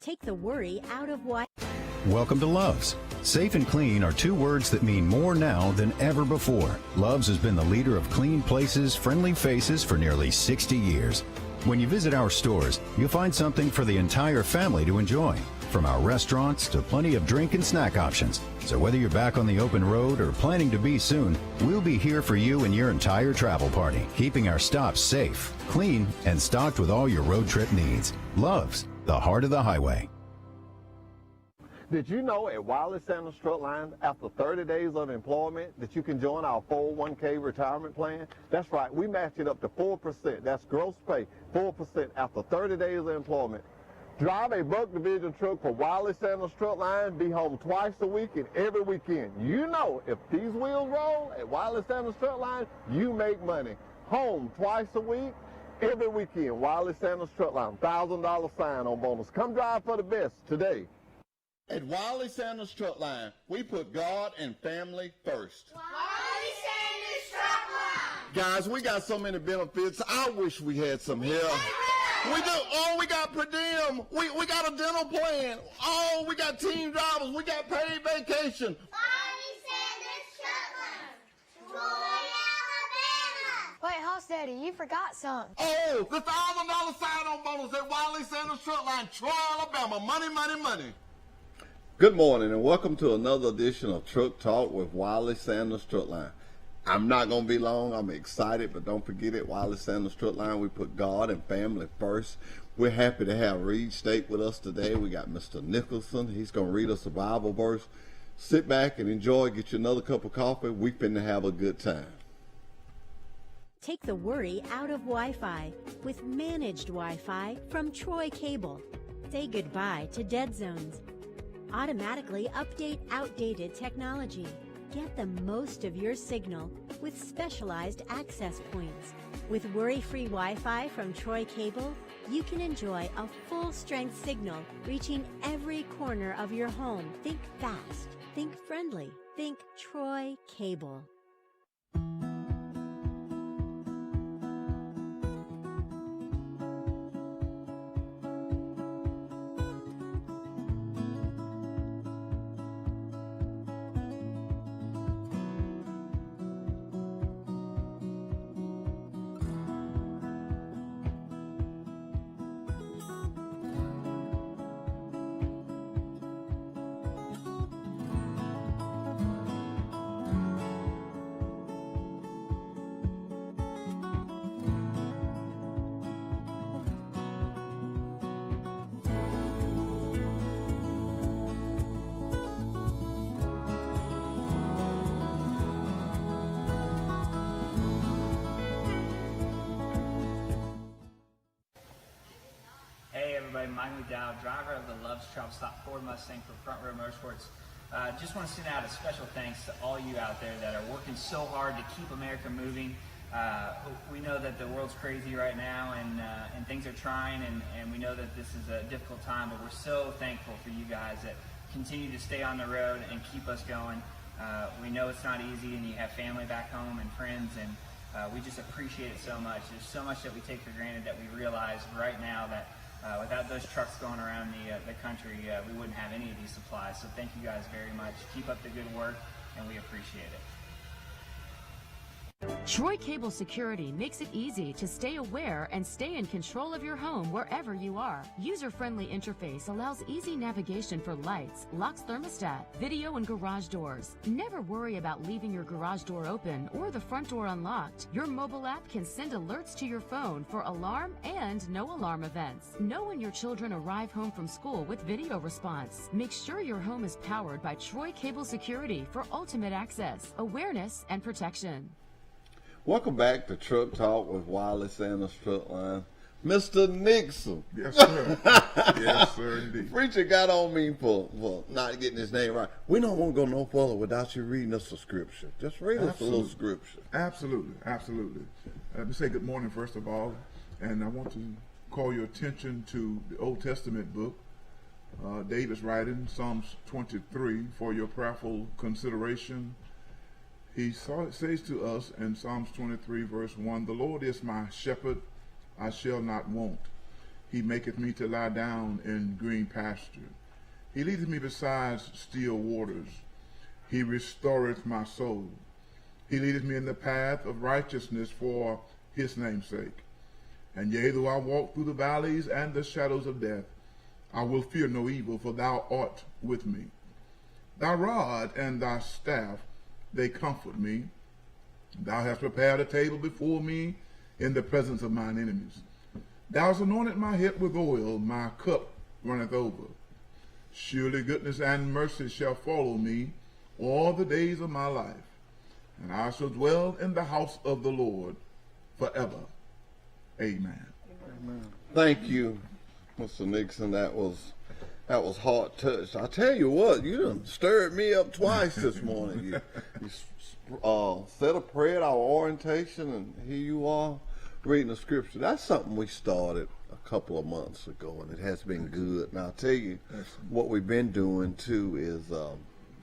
Take the worry out of why. Welcome to Love's. Safe and clean are two words that mean more now than ever before. Love's has been the leader of clean places, friendly faces for nearly 60 years. When you visit our stores, you'll find something for the entire family to enjoy. From our restaurants to plenty of drink and snack options. So whether you're back on the open road or planning to be soon, we'll be here for you and your entire travel party, keeping our stops safe, clean, and stocked with all your road trip needs. Love's, the heart of the highway. Did you know at Wiley Sanders Truck Line, after 30 days of employment, that you can join our 401k retirement plan? That's right, we match it up to 4%. That's gross pay, 4% after 30 days of employment. Drive a Buck Division truck for Wiley Sanders Truck Line, be home twice a week and every weekend. You know, if these wheels roll at Wiley Sanders Truck Line, you make money. Home twice a week, every weekend. Wiley Sanders Truck Line, $1,000 sign-on bonus. Come drive for the best today. At Wiley Sanders Truck Line, we put God and family first. Wiley Sanders Truck Line. Guys, we got so many benefits. I wish we had some here. We do. Oh, we got per diem. We got a dental plan. Oh, we got team drivers. We got paid vacation. Wiley Sanders Truck Line. Troy, Alabama. Wait, Hoss Daddy, you forgot something. Oh, the $1,000 sign-on bonus at Wiley Sanders Truck Line, Troy, Alabama. Money, money, money. Good morning and welcome to another edition of Truck Talk with Wiley Sanders Truck Line. I'm not going to be long. I'm excited, but don't forget it. Wiley Sanders Truck Line, we put God and family first. We're happy to have Reed State with us today. We got Mr. Nicholson. He's going to read us a Bible verse. Sit back and enjoy. Get you another cup of coffee. We're finna have a good time. Take the worry out of Wi-Fi with managed Wi-Fi from Troy Cable. Say goodbye to dead zones. Automatically update outdated technology. Get the most of your signal with specialized access points. With worry-free Wi-Fi from Troy Cable, you can enjoy a full-strength signal reaching every corner of your home. Think fast, think friendly, think Troy Cable. Mike McDowell, driver of the Love's Travel Stop Ford Mustang for Front Row Motorsports. Just want to send out a special thanks to all you out there that are working so hard to keep America moving. We know that the world's crazy right now and things are trying, and we know that this is a difficult time, but we're so thankful for you guys that continue to stay on the road and keep us going. We know it's not easy, and you have family back home and friends, and we just appreciate it so much. There's so much that we take for granted that we realize right now that without those trucks going around the country, we wouldn't have any of these supplies. So thank you guys very much. Keep up the good work, and we appreciate it. Troy Cable Security makes it easy to stay aware and stay in control of your home wherever you are. User-friendly interface allows easy navigation for lights, locks thermostat, video and garage doors. Never worry about leaving your garage door open or the front door unlocked. Your mobile app can send alerts to your phone for alarm and no alarm events. Know when your children arrive home from school with video response. Make sure your home is powered by Troy Cable Security for ultimate access, awareness, and protection. Welcome back to Truck Talk with Wiley Sanders Truck Line. Mr. Nixon. Yes, sir. Yes, sir, indeed. Preacher got on me for not getting his name right. We don't want to go no further without you reading us a scripture. Just read us a little scripture. Absolutely, absolutely. Let me say good morning, first of all, and I want to call your attention to the Old Testament book. David's writing Psalms 23 for your prayerful consideration. He says to us in Psalms 23 verse 1, "The Lord is my shepherd, I shall not want. He maketh me to lie down in green pasture. He leadeth me beside still waters. He restoreth my soul. He leadeth me in the path of righteousness for his name's sake. And yea, though I walk through the valleys and the shadows of death, I will fear no evil, for thou art with me. Thy rod and thy staff, they comfort me. Thou hast prepared a table before me in the presence of mine enemies. Thou hast anointed my head with oil, my cup runneth over. Surely goodness and mercy shall follow me all the days of my life, and I shall dwell in the house of the Lord forever. Amen. Thank you, Mr. Nixon. That was heart touched. I tell you what, you done stirred me up twice this morning. You said a prayer at our orientation, and here you are reading the scripture. That's something we started a couple of months ago, and it has been good. And I'll tell you what we've been doing too is,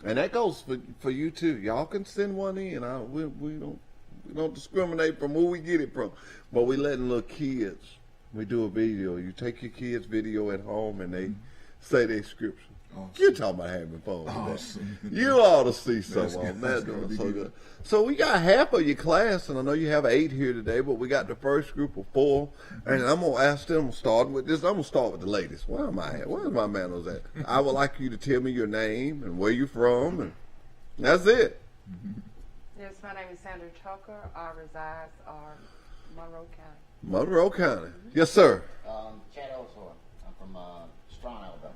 and that goes for you too. Y'all can send one in. We don't discriminate from who we get it from, but we letting little kids. We do a video. You take your kids' video at home, and they say their scripture. Awesome. You're talking about having fun with awesome. that. You ought to see some of them. That's doing so good. So we got half of your class, and I know you have 8 here today, but we got the first group of 4, and I'm going to ask them, starting with this, I'm going to start with the ladies. Where am I at? Where's my manos at? I would like you to tell me your name and where you're from, and that's it. Yes, my name is Sandra Tucker. I reside in Monroe County. Monroe County. Yes, sir. Chad Osor. I'm from Strong, Alabama.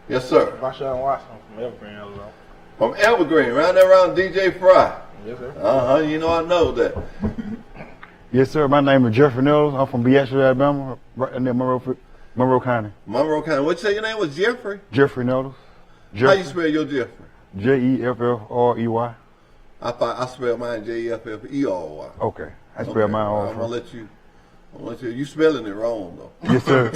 Yes, sir. Vashawn Watson from Evergreen, Alabama. From Evergreen, right there around DJ Fry. Yes, sir. You know I know that. Yes, sir. My name is Jeffrey Nettles. I'm from Beatrice, Alabama, right near Monroe County. Monroe County. What you say your name was? Jeffrey? Jeffrey Nettles. How you spell your Jeffrey? Jeffrey. I spell mine Jeffrey. Okay. I spell mine all. I'm gonna let you. You spelling it wrong though. Yes, sir.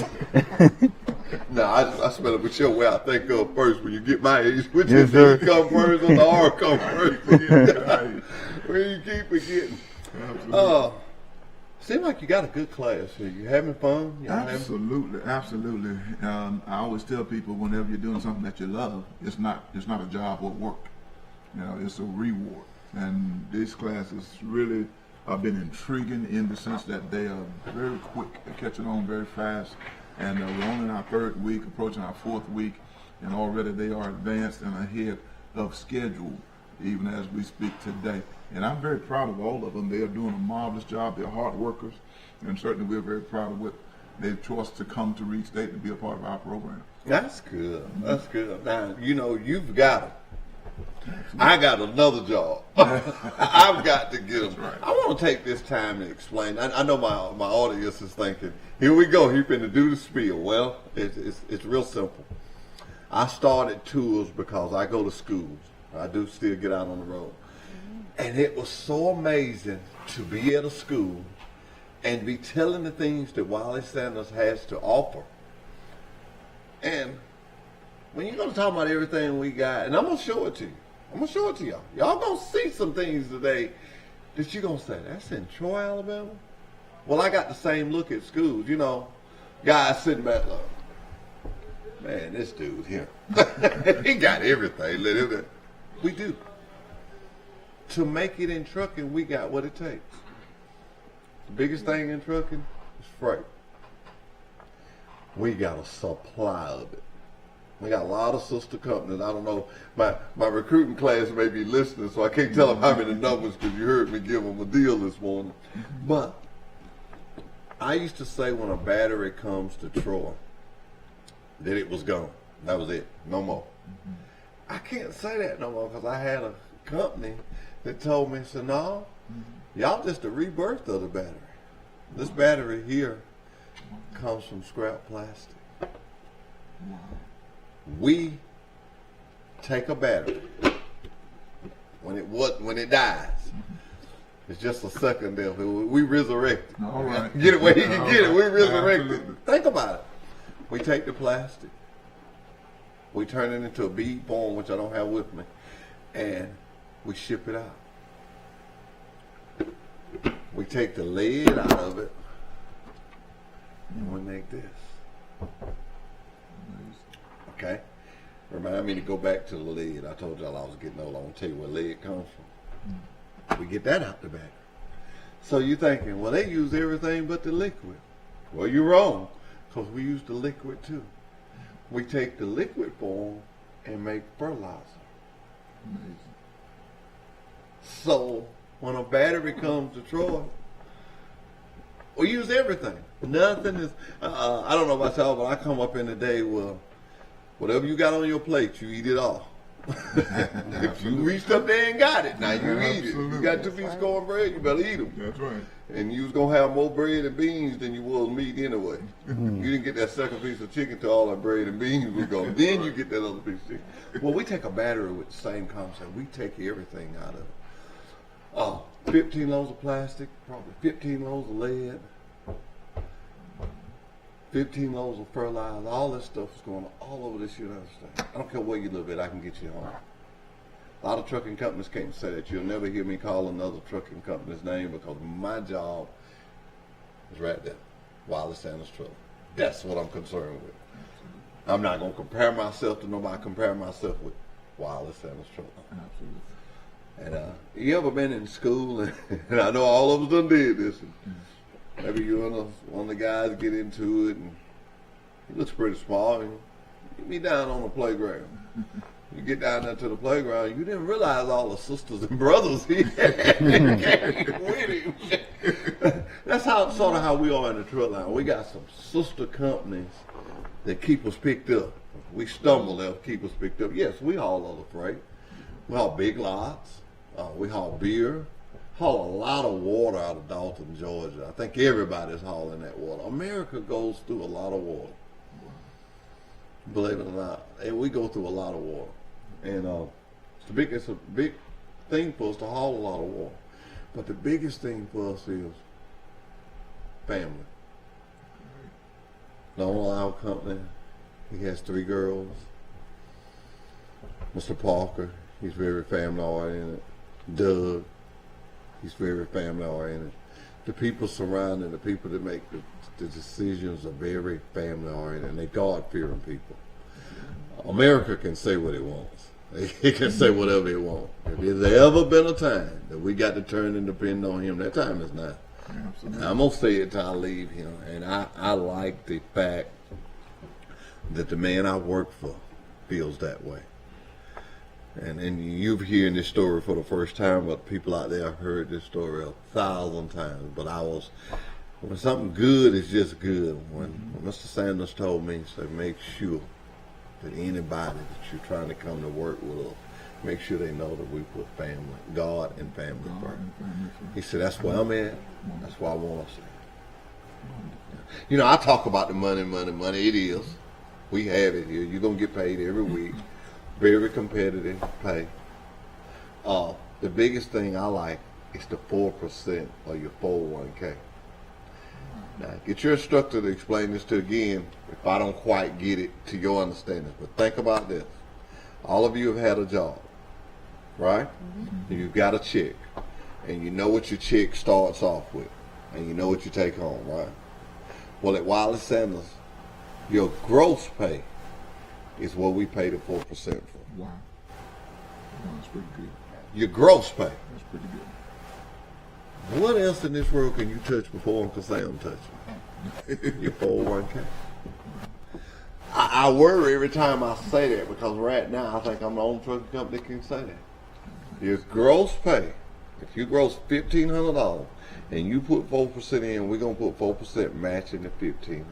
No, I spell it with your way I think of first. When you get my age, which yes, is sir. D come first or the R come first? When you keep forgetting. Seems like you got a good class here. You having fun? Absolutely. I always tell people whenever you're doing something that you love, it's not a job or work. It's a reward. And these classes really have been intriguing in the sense that they are very quick. They're catching on very fast. And we're only in our 3rd week, approaching our 4th week, and already they are advanced and ahead of schedule, even as we speak today. And I'm very proud of all of them. They are doing a marvelous job. They're hard workers, and certainly we're very proud of what their choice to come to Reed State to be a part of our program. That's good. That's good. Now, you've got it. I got another job. I've got to get them. Right. I want to take this time to explain. I know my audience is thinking, here we go, he's finna do the spiel. Well, it's real simple. I started tours because I go to schools. I do still get out on the road. And it was so amazing to be at a school and be telling the things that Wiley Sanders has to offer. And when you're going to talk about everything we got, and I'm going to show it to you. I'm going to show it to y'all. Y'all going to see some things today that you're going to say, that's in Troy, Alabama? Well, I got the same look at schools. Guys sitting back like, man, this dude here. He got everything. We do. To make it in trucking, we got what it takes. The biggest thing in trucking is freight. We got a supply of it. We got a lot of sister companies. I don't know, my recruiting class may be listening, so I can't tell them how many numbers because you heard me give them a deal this morning. But I used to say when a battery comes to Troy that it was gone. That was it. No more. I can't say that no more because I had a company that told me, so no, y'all just a rebirth of the battery. This battery here comes from scrap plastic. We take a battery when it dies. It's just a second there. We resurrect it. All right. Get it where he can get it. We resurrect it. Absolutely. Think about it. We take the plastic. We turn it into a bead form, which I don't have with me, and we ship it out. We take the lead out of it, and we make this. Okay? Remind me to go back to the lead. I told y'all I was getting old. I'm going to tell you where lead comes from. We get that out the back. So you're thinking, well, they use everything but the liquid. Well, you're wrong, because we use the liquid too. We take the liquid form and make fertilizer. Amazing. So when a battery comes to Troy, we use everything. Nothing is, I don't know about y'all, but I come up in the day, well, whatever you got on your plate, you eat it all. If you reached up there and got it, now you eat it. You got 2 pieces of cornbread, you better eat them. That's right. And you was going to have more bread and beans than you was meat anyway. You didn't get that second piece of chicken till all that bread and beans was gone. Then you get that other piece of chicken. Well, we take a battery with the same concept. We take everything out of it. 15 loads of plastic, probably 15 loads of lead, 15 loads of fertilizer. All this stuff is going all over this United States. I don't care where you live at, I can get you home. A lot of trucking companies can't say that. You'll never hear me call another trucking company's name because my job is right there. Wiley Sanders Truck. That's what I'm concerned with. I'm not going to compare myself to nobody. Compare myself with Wiley Sanders Truck. Absolutely. And you ever been in school, and I know all of us done did this, and maybe you and one of the guys get into it, and he looks pretty small, and you be down on the playground. You get down there to the playground, you didn't realize all the sisters and brothers he had with him. That's sort of how we are in the truck line. We got some sister companies that keep us picked up. We stumble, they'll keep us picked up. Yes, we haul other freight. We haul big lots. We haul beer. Haul a lot of water out of Dalton, Georgia. I think everybody's hauling that water. America goes through a lot of water. Believe it or not. And we go through a lot of water. And it's a big thing for us to haul a lot of water. But the biggest thing for us is family. The owner of our company, he has 3 girls. Mr. Parker, he's very family oriented. Doug, he's very family oriented. The people surrounding the people that make the decisions are very family oriented, and they're God-fearing people. America can say what it wants. It can say whatever it wants. If there's ever been a time that we got to turn and depend on him, that time is now. Absolutely. I'm going to say it till I leave him. And I like the fact that the man I work for feels that way. And you've hearing this story for the first time, but people out there have heard this story 1,000 times. But when something good is just good, when Mr. Sanders told me, he said, make sure that anybody that you're trying to come to work with us, make sure they know that we put family, God and family first. He said, that's where I'm at. That's where I want us at. You know, I talk about the money. It is. We have it here. You're going to get paid every week. Very competitive pay. The biggest thing I like is the 4% of your 401k. Now, get your instructor to explain this to again if I don't quite get it to your understanding. But think about this. All of you have had a job, right? And you've got a check. And you know what your check starts off with. And you know what you take home, right? Well, at Wiley Sanders, your gross pay is what we pay the 4% for. Wow. That's pretty good. Your gross pay. That's pretty good. What else in this world can you touch before Uncle Sam touch you? Your 401k. I worry every time I say that because right now I think I'm the only trucking company that can say that. Your gross pay, if you gross $1,500 and you put 4% in, we're going to put 4% matching the $1,500.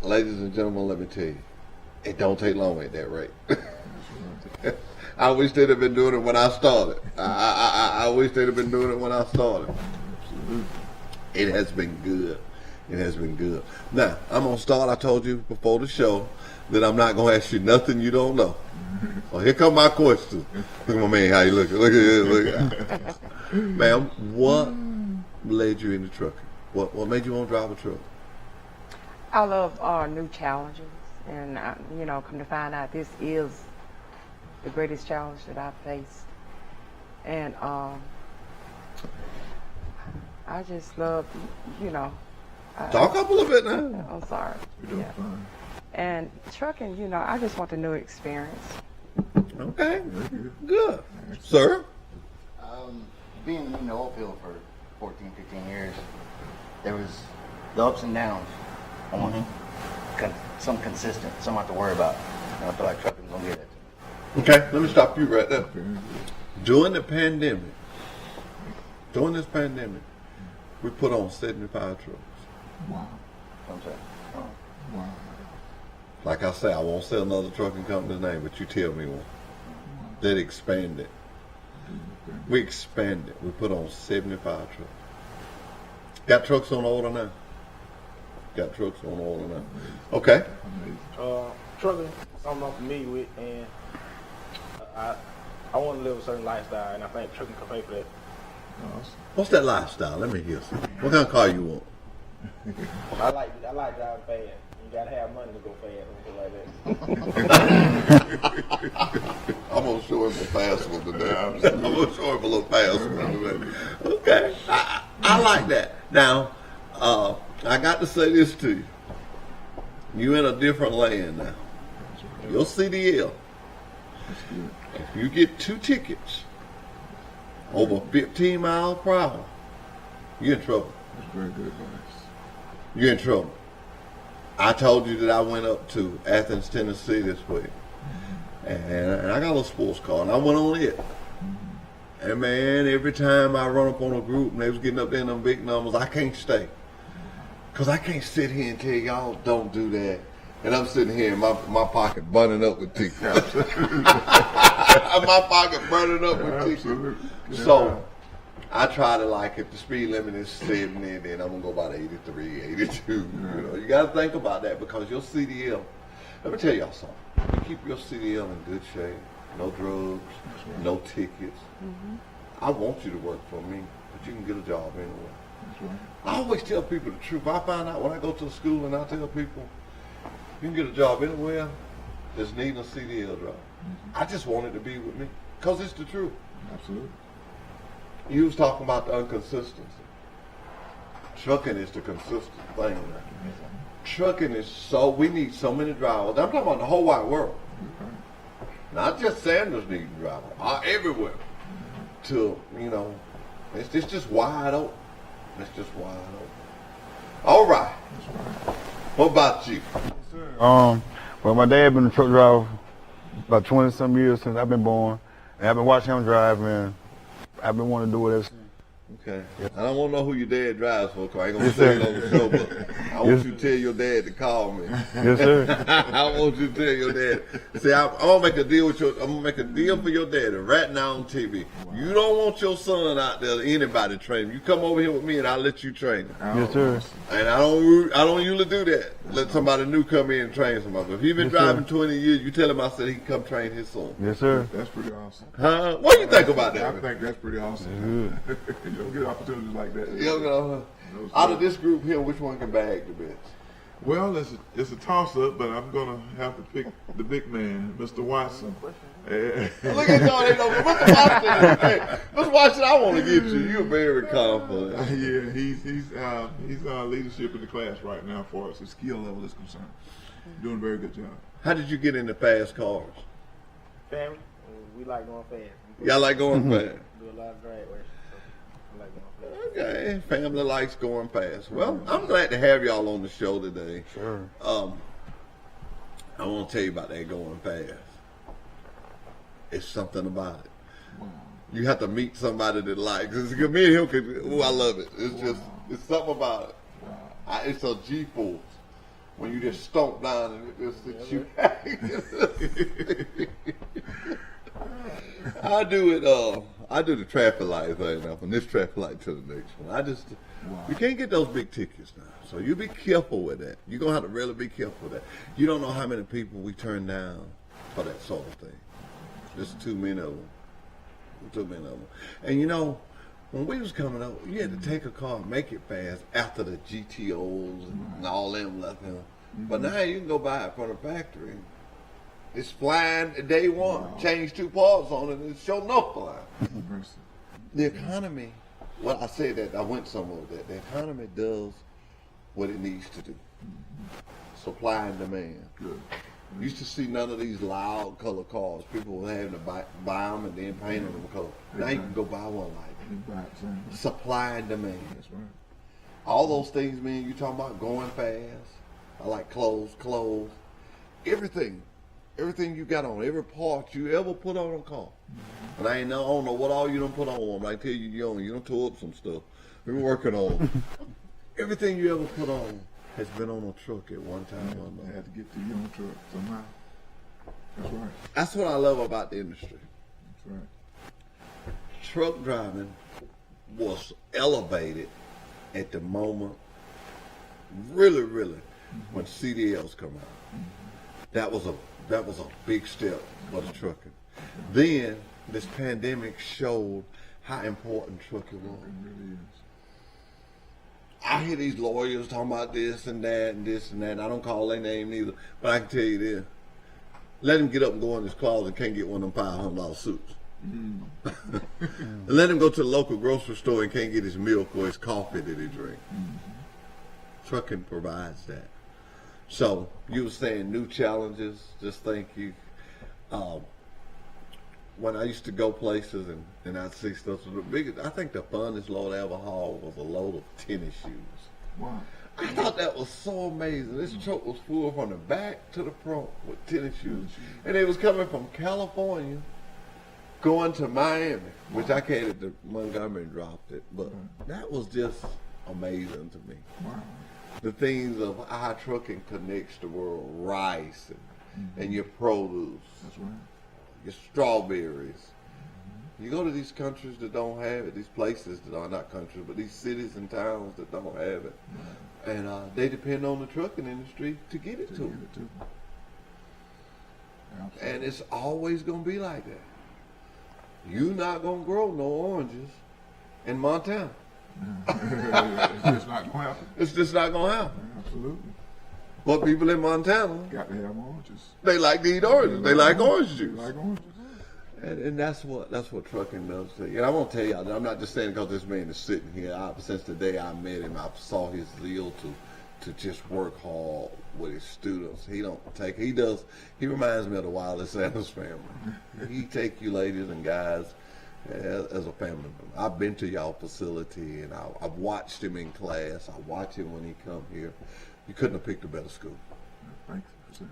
Ladies and gentlemen, let me tell you, it don't take long at that rate. I wish they'd have been doing it when I started. I wish they'd have been doing it when I started. It has been good. It has been good. Now, I'm going to start. I told you before the show that I'm not going to ask you nothing you don't know. Well, here come my question. Look at my man, how you looking? Look at this. Ma'am, what led you into trucking? What made you want to drive a truck? I love new challenges, and come to find out this is the greatest challenge that I've faced. And I just love, Talk up a little bit now. I'm sorry. Yeah. And trucking, you know, I just want the new experience. Okay, good. Sir? Being in the oil field for 14, 15 years, there was the ups and downs. I want some consistent, something I have to worry about. And I feel like trucking's going to get it. Okay, let me stop you right there. During the pandemic, during this pandemic, we put on 75 trucks. Wow. I'm saying. Wow. Like I say, I won't say another trucking company's name, but you tell me one. That expanded. We expanded. We put on 75 trucks. Got trucks on order now. Got trucks on order now. Okay. Trucking, something I'm familiar with, and I want to live a certain lifestyle, and I think trucking can pay for that. What's that lifestyle? Let me hear some. What kind of car you want? I like driving fast. You gotta have money to go fast. I'm gonna show him a fast one today. I'm gonna show him a little fast one today. Okay, I like that. Now, I got to say this to you. You in a different lane now. Your CDL. If you get 2 tickets over 15 miles per hour, you're in trouble. That's very good advice. You're in trouble. I told you that I went up to Athens, Tennessee this week. And I got a little sports car, and I went on it. And man, every time I run up on a group and they was getting up there in them big numbers, I can't stay. Because I can't sit here and tell y'all don't do that. And I'm sitting here in my pocket burning up with tickets. My pocket burning up with tickets. So I try to, like, if the speed limit is 70, then I'm going to go about 83, 82. You know, you got to think about that because your CDL, let me tell y'all something. You keep your CDL in good shape, no drugs, no tickets. I want you to work for me, but you can get a job anywhere. I always tell people the truth. I find out when I go to the school and I tell people, you can get a job anywhere that's needing a CDL job. I just want it to be with me because it's the truth. Absolutely. You was talking about the inconsistency. Trucking is the consistent thing. Trucking is we need so many drivers. I'm talking about the whole wide world. Not just Sanders needing drivers. Everywhere. To, you know, it's just wide open. It's just wide open. All right. What about you? Well, my dad been a truck driver about 20-some years since I've been born, and I've been watching him drive, and I've been wanting to do it ever since. Okay. I don't want to know who your dad drives for, because I ain't going to say it on the show, but I want you to tell your dad to call me. Yes, sir. I want you to tell your dad. See, I'm going to make a deal with I'm going to make a deal for your daddy right now on TV. You don't want your son out there, anybody train him. You come over here with me and I'll let you train him. Yes, sir. And I don't usually do that. Let somebody new come in and train somebody. But if he's been driving 20 years, you tell him I said he can come train his son. Yes, sir. That's pretty awesome. Huh? What do you think about that? I think that's pretty awesome. You don't get opportunities like that. Out of this group here, which one can bag the best? Well, it's a toss-up, but I'm going to have to pick the big man, Mr. Watson. Look at y'all, they know Mr. Watson. Hey, Mr. Watson, I want to get you. You're very confident. Yeah, he's leadership in the class right now for us. His skill level is concerned. Doing a very good job. How did you get into fast cars? Family, we like going fast. Y'all like going fast? Do a lot of drag races. Okay, family likes going fast. Well, I'm glad to have y'all on the show today. Sure. I want to tell you about that going fast. It's something about it. Wow. You have to meet somebody that likes it. Me and him, I love it. It's something about it. Wow. It's a G-force. When you just stomp down and it just hits you back. I do the traffic light thing now, from this traffic light to the next one. You can't get those big tickets now. So you be careful with that. You're going to have to really be careful with that. You don't know how many people we turn down for that sort of thing. There's too many of them. Too many of them. And you know, when we was coming up, you had to take a car and make it fast after the GTOs and all them left here. But now you can go buy it from the factory. It's flying day one. Wow. Change 2 parts on it and it's sure enough flying. The economy, well, I said that, I went somewhere with that. The economy does what it needs to do. Supply and demand. Good. You used to see none of these loud color cars. People were having to buy them and then paint them color. Now you can go buy one like that. Supply and demand. That's right. All those things, man, you talking about going fast. I like clothes. Everything you got on, every part you ever put on a car. And I don't know what all you done put on them. I tell you done tore up some stuff. We've been working on them. Everything you ever put on has been on a truck at one time or another. I had to get to you on a truck somehow. That's right. That's what I love about the industry. That's right. Truck driving was elevated at the moment, really, when CDLs come out. That was a big step for the trucking. Then this pandemic showed how important trucking was. It really is. I hear these lawyers talking about this and that and this and that. And I don't call their name neither, but I can tell you this. Let him get up and go in his closet and can't get one of them $500 suits. Let him go to the local grocery store and can't get his milk or his coffee that he drink. Trucking provides that. So you were saying new challenges. Just think you. When I used to go places and I'd see stuff, so the biggest, I think the funnest load I ever hauled was a load of tennis shoes. Wow. I thought that was so amazing. This truck was full from the back to the front with tennis shoes. And it was coming from California going to Miami, which I carried to Montgomery and dropped it. But that was just amazing to me. Wow. The things of how trucking connects the world, rice and your produce. That's right. Your strawberries. You go to these countries that don't have it, these places that are not countries, but these cities and towns that don't have it. And they depend on the trucking industry to get it to them. And it's always going to be like that. You're not going to grow no oranges in Montana. It's just not going to happen. It's just not going to happen. Absolutely. But people in Montana got to have oranges. They like to eat oranges. They like orange juice. They like oranges. And that's what trucking does to you. And I won't tell you, I'm not just saying because this man is sitting here. Since the day I met him, I saw his zeal to just work hard with his students. He reminds me of the Wiley Sanders family. He take you ladies and guys as a family member. I've been to y'all facility and I've watched him in class. I watch him when he come here. You couldn't have picked a better school.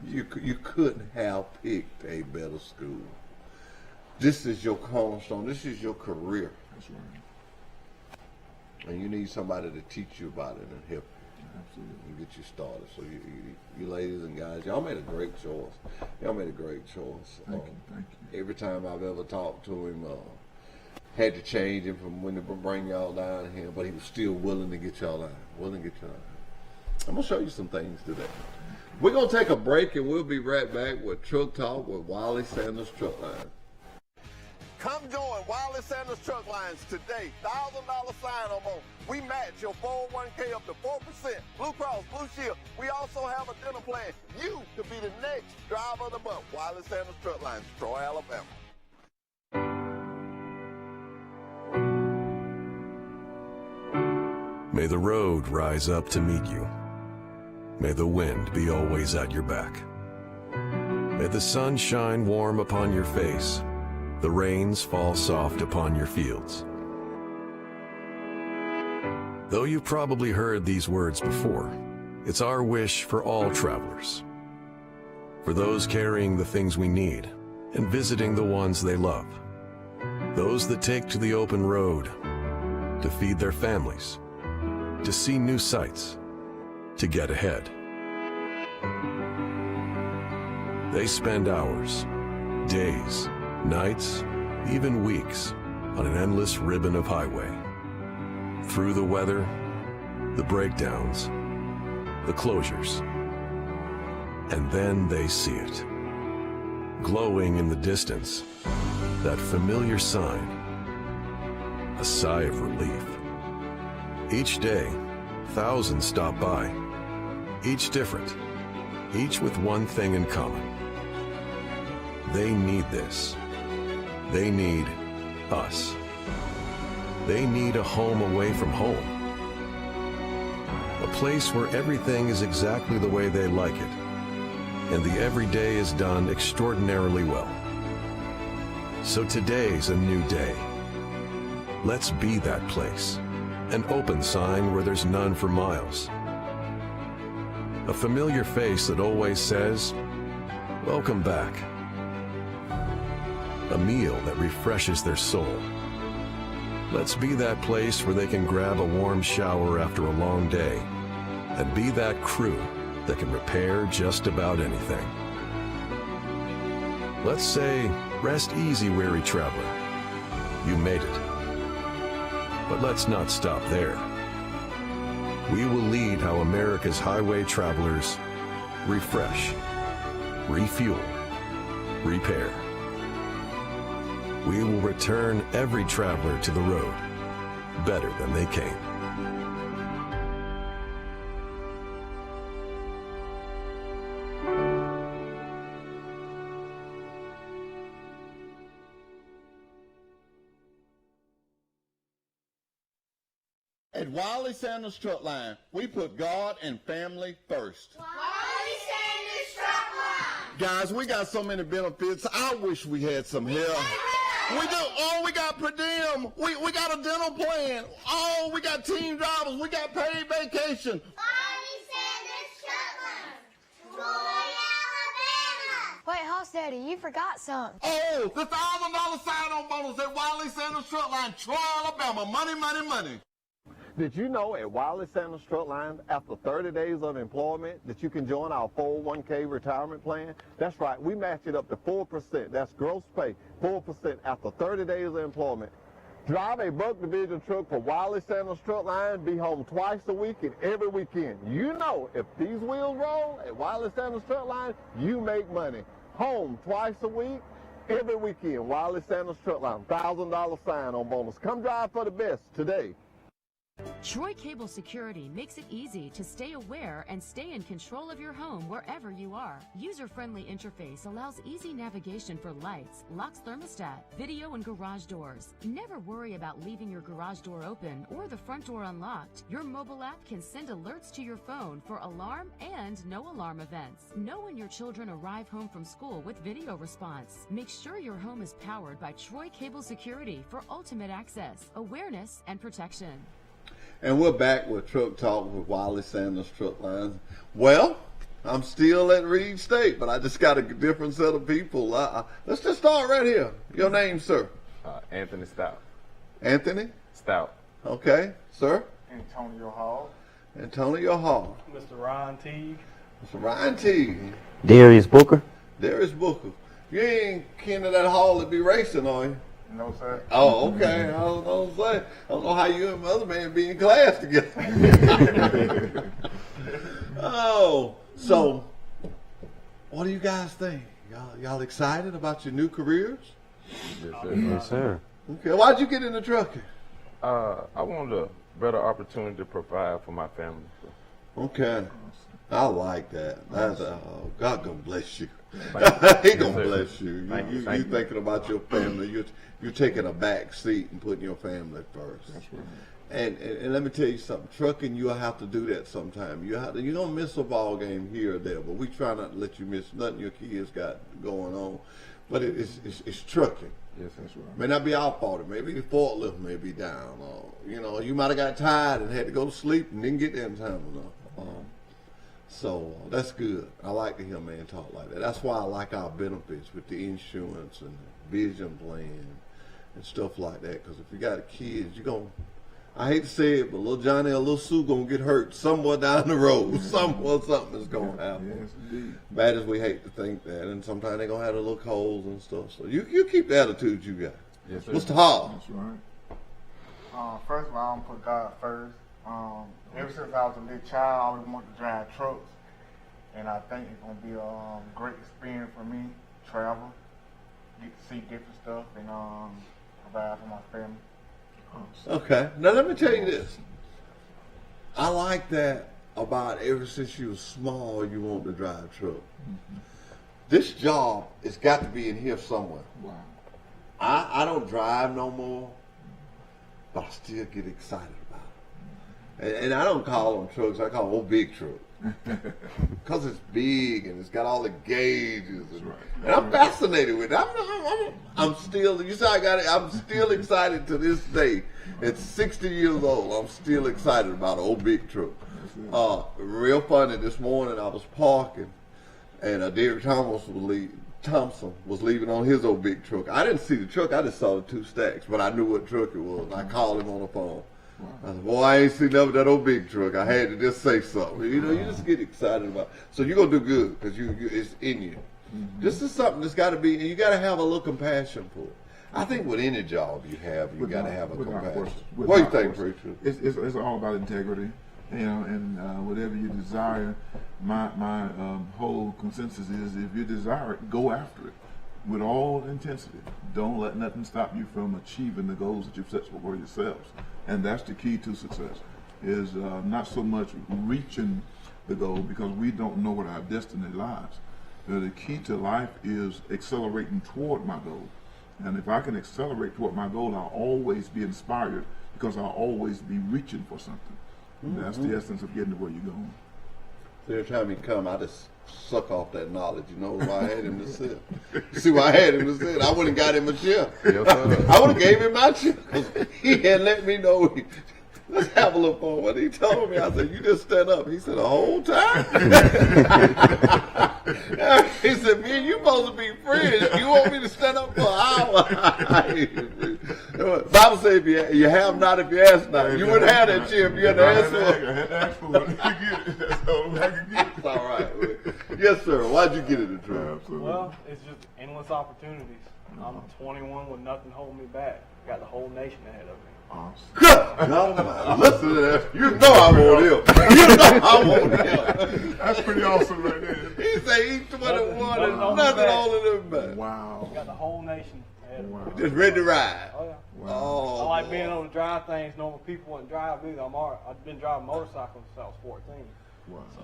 You couldn't have picked a better school. This is your cornerstone. This is your career. That's right. And you need somebody to teach you about it and help you. Absolutely. And get you started. So you ladies and guys, y'all made a great choice. Y'all made a great choice. Thank you. Every time I've ever talked to him, had to change him from when to bring y'all down here, but he was still willing to get y'all down. I'm going to show you some things today. We're going to take a break and we'll be right back with Truck Talk with Wiley Sanders Truck Line. Come join Wiley Sanders Truck Lines today. $1,000 sign-on bonus. We match your 401k up to 4%. Blue Cross, Blue Shield. We also have a dinner plan. You could be the next driver of the month. Wiley Sanders Truck Lines, Troy, Alabama. May the road rise up to meet you. May the wind be always at your back. May the sun shine warm upon your face. The rains fall soft upon your fields. Though you've probably heard these words before, it's our wish for all travelers. For those carrying the things we need and visiting the ones they love. Those that take to the open road to feed their families, to see new sights, to get ahead. They spend hours, days, nights, even weeks on an endless ribbon of highway. Through the weather, the breakdowns, the closures. And then they see it. Glowing in the distance, that familiar sign. A sigh of relief. Each day, thousands stop by. Each different. Each with one thing in common. They need this. They need us. They need a home away from home. A place where everything is exactly the way they like it, and the everyday is done extraordinarily well. So today's a new day. Let's be that place, an open sign where there's none for miles. A familiar face that always says, "Welcome back." A meal that refreshes their soul. Let's be that place where they can grab a warm shower after a long day, and be that crew that can repair just about anything. Let's say, rest easy, weary traveler. You made it. But let's not stop there. We will lead how America's highway travelers refresh, refuel, repair. We will return every traveler to the road better than they came. At Wiley Sanders Truck Line, we put God and family first. Wiley Sanders Truck Line. Guys, we got so many benefits. I wish we had some help. We do. Oh, we got per diem. We got a dental plan. Oh, we got team drivers. We got paid vacation. Wiley Sanders Truck Line. Troy, Alabama. Wait, Hoss Daddy, you forgot something. Oh, the $1,000 sign-on bonus at Wiley Sanders Truck Line, Troy, Alabama. Money, money, money. Did you know at Wiley Sanders Truck Line, after 30 days of employment, that you can join our 401k retirement plan? That's right, we match it up to 4%. That's gross pay, 4% after 30 days of employment. Drive a Buck Division truck for Wiley Sanders Truck Line, be home twice a week and every weekend. You know, if these wheels roll at Wiley Sanders Truck Line, you make money. Home twice a week, every weekend. Wiley Sanders Truck Line, $1,000 sign-on bonus. Come drive for the best today. Troy Cable Security makes it easy to stay aware and stay in control of your home wherever you are. User-friendly interface allows easy navigation for lights, locks thermostat, video and garage doors. Never worry about leaving your garage door open or the front door unlocked. Your mobile app can send alerts to your phone for alarm and no alarm events. Know when your children arrive home from school with video response. Make sure your home is powered by Troy Cable Security for ultimate access, awareness, and protection. And we're back with Truck Talk with Wiley Sanders Truck Lines. Well, I'm still at Reed State, but I just got a different set of people. Let's just start right here. Your name, sir? Anthony Stout. Anthony? Stout. Okay. Sir? Antonio Hall. Antonio Hall. Mr. Ryan Teague. Mr. Ryan Teague. Darius Booker. Darius Booker. You ain't kin to that Hall that be racing, are you? No, sir. Oh, okay. I don't know how you and my other man be in class together. Oh, so what do you guys think? Y'all excited about your new careers? Yes, sir. Okay. Why'd you get into trucking? I wanted a better opportunity to provide for my family. Okay. I like that. That's God gonna bless you. He gonna bless you. You thinking about your family. You're taking a back seat and putting your family first. That's right. And let me tell you something. Trucking, you'll have to do that sometime. You're gonna miss a ball game here or there, but we try not to let you miss nothing your kids got going on. But it's trucking. Yes, that's right. May not be our fault. Maybe the forklift may be down. Or, you might have got tired and had to go to sleep and didn't get there in time enough. So that's good. I like to hear a man talk like that. That's why I like our benefits with the insurance and the vision plan and stuff like that. Because if you got kids, you're going to, I hate to say it, but little Johnny or little Sue going to get hurt somewhere down the road. Somewhere something is going to happen. Yes, indeed. Bad as we hate to think that. And sometimes they're going to have the little colds and stuff. So you keep the attitude you got. Yes, sir. Mr. Hall. That's right. First of all, I'm going to put God first. Ever since I was a little child, I always wanted to drive trucks. And I think it's going to be a great experience for me, travel, get to see different stuff, and provide for my family. Okay. Now let me tell you this. I like that about ever since you were small, you wanted to drive a truck. Mm-hmm. This job has got to be in here somewhere. Wow. I don't drive no more, but I still get excited about it. And I don't call them trucks, I call them old big truck. Because it's big and it's got all the gauges. And I'm fascinated with it. I'm still, you see, I'm still excited to this day. At 60 years old, I'm still excited about an old big truck. Real funny, this morning I was parking and Derek Thompson was leaving on his old big truck. I didn't see the truck, I just saw the 2 stacks, but I knew what truck it was. I called him on the phone. I said, boy, I ain't seen never that old big truck. I had to just say something. You know, you just get excited about it. So you're going to do good because it's in you. This is something that's got to be, and you got to have a little compassion for it. I think with any job you have, you got to have a compassion. What do you think, preacher? It's all about integrity, you know, and whatever you desire. My whole consensus is, if you desire it, go after it with all intensity. Don't let nothing stop you from achieving the goals that you've set for yourselves. And that's the key to success, is not so much reaching the goal, because we don't know what our destiny lies. The key to life is accelerating toward my goal. And if I can accelerate toward my goal, I'll always be inspired, because I'll always be reaching for something. That's the essence of getting to where you're going. So every time he come, I just suck off that knowledge. You know why I had him to sit? See why I had him to sit? I would have got him a chair. I would have gave him my chair. He had let me know. Let's have a little fun. What he told me, I said, you just stand up. He said, the whole time? He said, me and you supposed to be friends. You want me to stand up for an hour? Bible says, if you have not, if you ask not. You wouldn't have that chair if you had to ask for it. I had to ask for it. That's the only way I could get it. All right. Yes, sir. Why'd you get it, the truth? Well, it's just endless opportunities. I'm 21 with nothing holding me back. Got the whole nation ahead of me. Awesome. Listen to that. You know I want him. You know I want him. That's pretty awesome right there. He say he's 21 and nothing holding him back. Wow. Got the whole nation ahead of me. Just ready to ride. Oh, yeah. Wow. Oh, I like being able to drive things normal people wouldn't drive either. I've been driving motorcycles since I was 14. Wow. So.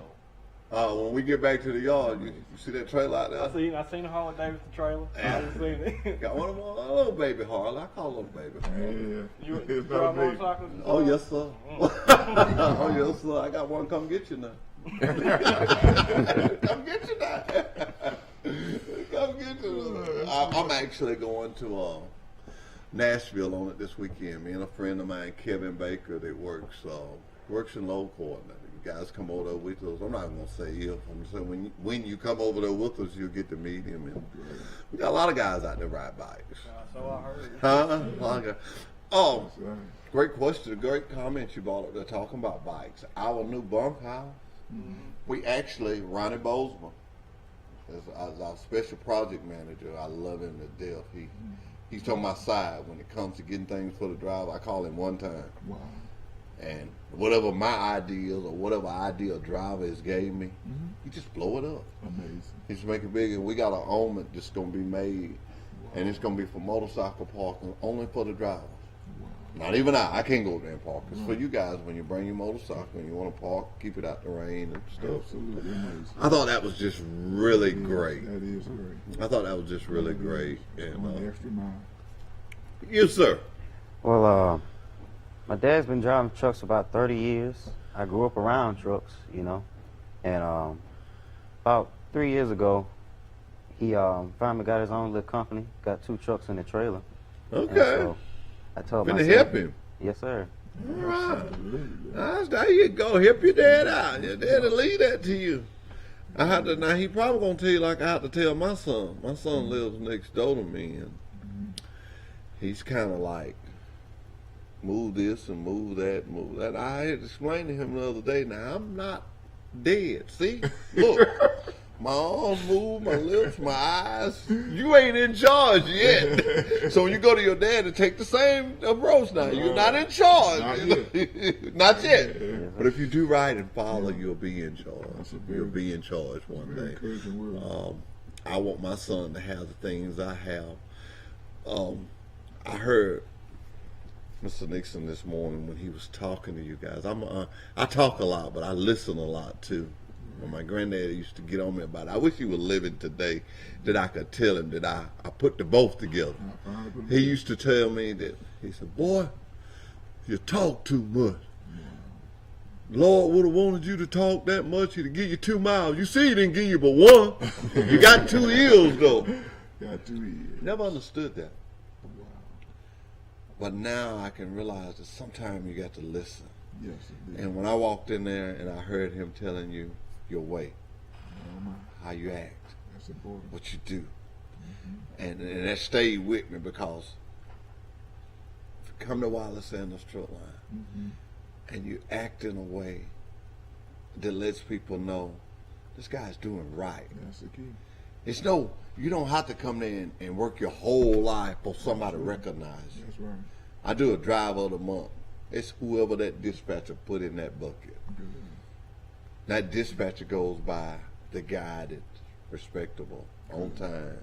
When we get back to the yard, you see that trailer out there? I seen the Harley Davidson trailer. I just seen it. Got one of them, a little baby Harley. I call little baby Harley. Yeah. You drive motorcycles? Oh, yes, sir. Oh, yes, sir. I got one. Come get you now. Come get you now. Come get you now. I'm actually going to Nashville on it this weekend. Me and a friend of mine, Kevin Baker, that works in load coordinator. Guys come over there with us. I'm not going to say if. I'm just saying when you come over there with us, you'll get to meet him. And we got a lot of guys out there ride bikes. So I heard. Huh? A lot of guys. Oh, great question. Great comment you brought up there talking about bikes. Our new bunkhouse, we actually, Ronnie Bozeman is our special project manager. I love him to death. He's on my side when it comes to getting things for the drive. I call him one time. Wow. And whatever my ideas or whatever idea driver has gave me, he just blow it up. Amazing. He's making big, and we got an element that's going to be made, and it's going to be for motorcycle parking, only for the drivers. Wow. Not even I can't go there and park. It's for you guys when you bring your motorcycle and you want to park, keep it out the rain and stuff. Absolutely amazing. I thought that was just really great. That is great. I thought that was just really great. And the extra mile. You, sir. Well, my dad's been driving trucks for about 30 years. I grew up around trucks, you know. And about 3 years ago, he finally got his own little company, got 2 trucks and a trailer. Okay. And so I told myself, help him. Yes, sir. All right. There you go. Help your dad out. Your dad will leave that to you. Now, he probably going to tell you like I have to tell my son. My son lives next door to me, and he's kind of like, move this and move that, move that. I had to explain to him the other day, now I'm not dead. See? Look, my arms move, my lips, my eyes. You ain't in charge yet. So when you go to your dad and take the same approach now, you're not in charge. Not yet. Not yet. But if you do right and follow, you'll be in charge. You'll be in charge one day. I want my son to have the things I have. I heard Mr. Nixon this morning when he was talking to you guys. I talk a lot, but I listen a lot too. When my granddad used to get on me about it. I wish he was living today that I could tell him that I put the both together. He used to tell me that, he said, boy, you talk too much. Lord would have wanted you to talk that much, he'd give you 2 mouths. You see, he didn't give you but one. You got 2 ears, though. Got 2 ears. Never understood that. But now I can realize that sometimes you got to listen. Yes, indeed. And when I walked in there and I heard him telling you your way, how you act, that's important. what you do, and that stayed with me, because if you come to Wiley Sanders Truck Line and you act in a way that lets people know this guy's doing right. That's the key. It's no, you don't have to come there and work your whole life for somebody to recognize you. That's right. I do a driver of the month. It's whoever that dispatcher put in that bucket. That dispatcher goes by the guy that's respectable, on time,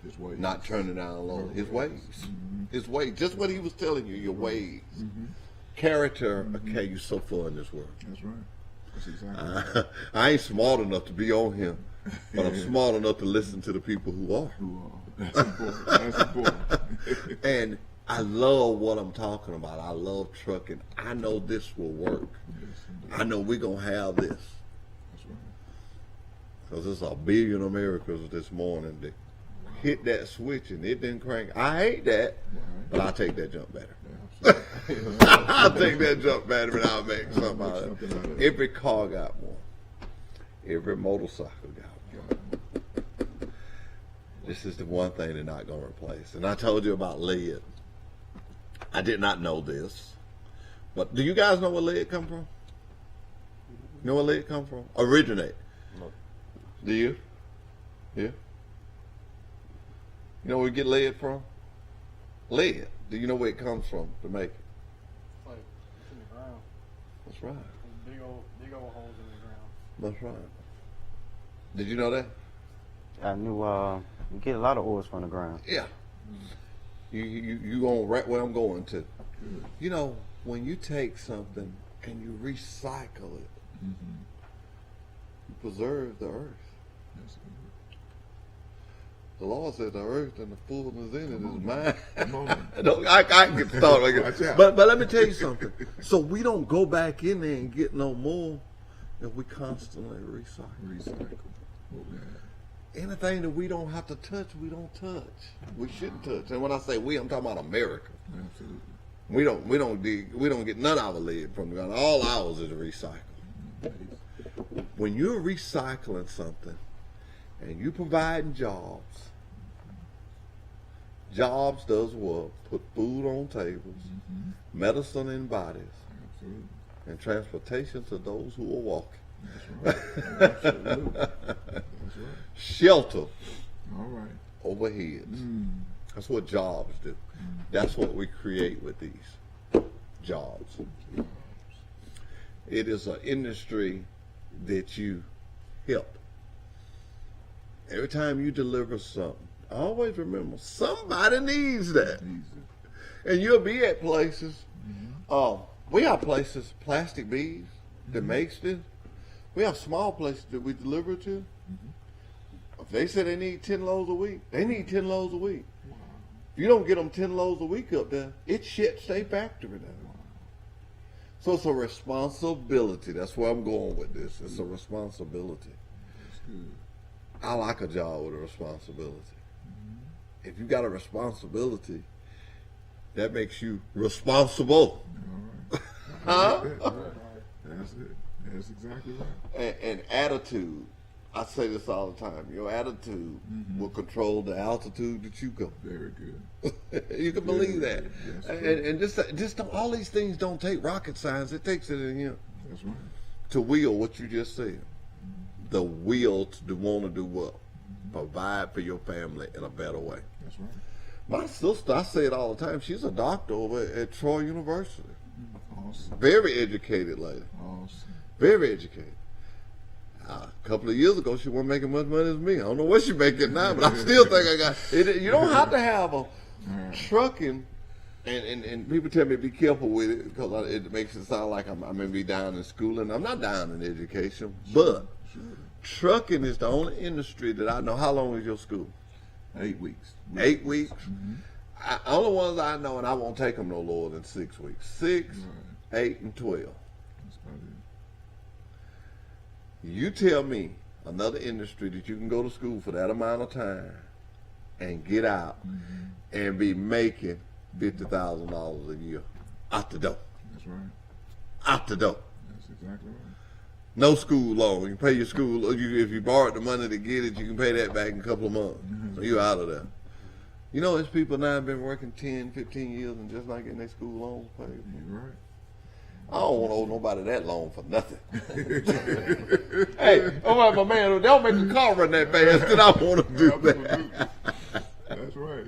his ways. Not turning down low. His ways. His ways. Just what he was telling you, your ways. Character will carry you so far in this world. That's right. That's exactly I ain't smart enough to be on him, but I'm smart enough to listen to the people who are. That's important. That's important. And I love what I'm talking about. I love trucking. I know this will work. I know we're going to have this. That's right. Because there's a billion Americans this morning that hit that switch and it didn't crank. I hate that, but I'll take that jump battery. I'll take that jump battery and I'll make something out of it. Every car got one. Every motorcycle got one. This is the one thing they're not going to replace. And I told you about lead. I did not know this. But do you guys know where lead come from? You know where lead come from? Originate. No. Do you? Yeah? You know where we get lead from? Lead. Do you know where it comes from to make it? Like, it's in the ground. That's right. There's big old holes in the ground. That's right. Did you know that? I knew we get a lot of oils from the ground. Yeah. You going right where I'm going to. You know, when you take something and you recycle it, you preserve the earth. The Lord said the earth and the fullness in it is mine. I can start again. But let me tell you something. So we don't go back in there and get no more if we constantly recycle. Anything that we don't have to touch, we don't touch. We shouldn't touch. And when I say we, I'm talking about America. Absolutely. We don't get none of our lead from the ground. All ours is recycled. When you're recycling something and you providing jobs does what? Put food on tables, medicine in bodies, and transportation to those who are walking. That's right. Absolutely. That's right. Shelter. All right. Overheads. That's what jobs do. That's what we create with these jobs. It is an industry that you help. Every time you deliver something, always remember somebody needs that. And you'll be at places. We have places, plastic beads that makes this. We have small places that we deliver to. If they say they need 10 loads a week, they need 10 loads a week. If you don't get them 10 loads a week up there, it shuts their factory down. So it's a responsibility. That's where I'm going with this. It's a responsibility. I like a job with a responsibility. If you got a responsibility, that makes you responsible. Huh? That's it. That's exactly right. And attitude. I say this all the time. Your attitude will control the altitude that you go. Very good. You can believe that. Yes, and just don't, all these things don't take rocket science. It takes it in here. That's right. To will what you just said. The will to want to do what? Provide for your family in a better way. That's right. My sister, I say it all the time, she's a doctor over at Troy University. Awesome. Very educated lady. Awesome. Very educated. A couple of years ago, she wasn't making much money as me. I don't know what she's making now, but I still think I got it. You don't have to have a trucking, and people tell me be careful with it because it makes it sound like I may be down in schooling. I'm not down in education, but trucking is the only industry that I know. How long is your school? 8 weeks. 8 weeks? Only ones I know, and I won't take them no lower than 6 weeks. 6, 8, and 12. You tell me another industry that you can go to school for that amount of time and get out and be making $50,000 a year out the door. That's right. Out the door. That's exactly right. No school loan. You can pay your school. If you borrowed the money to get it, you can pay that back in a couple of months. So you're out of there. You know, there's people now have been working 10, 15 years and just not getting their school loans paid. You're right. I don't want to owe nobody that loan for nothing. Hey, my man, they'll make the car run that fast, then I want to do that. That's right.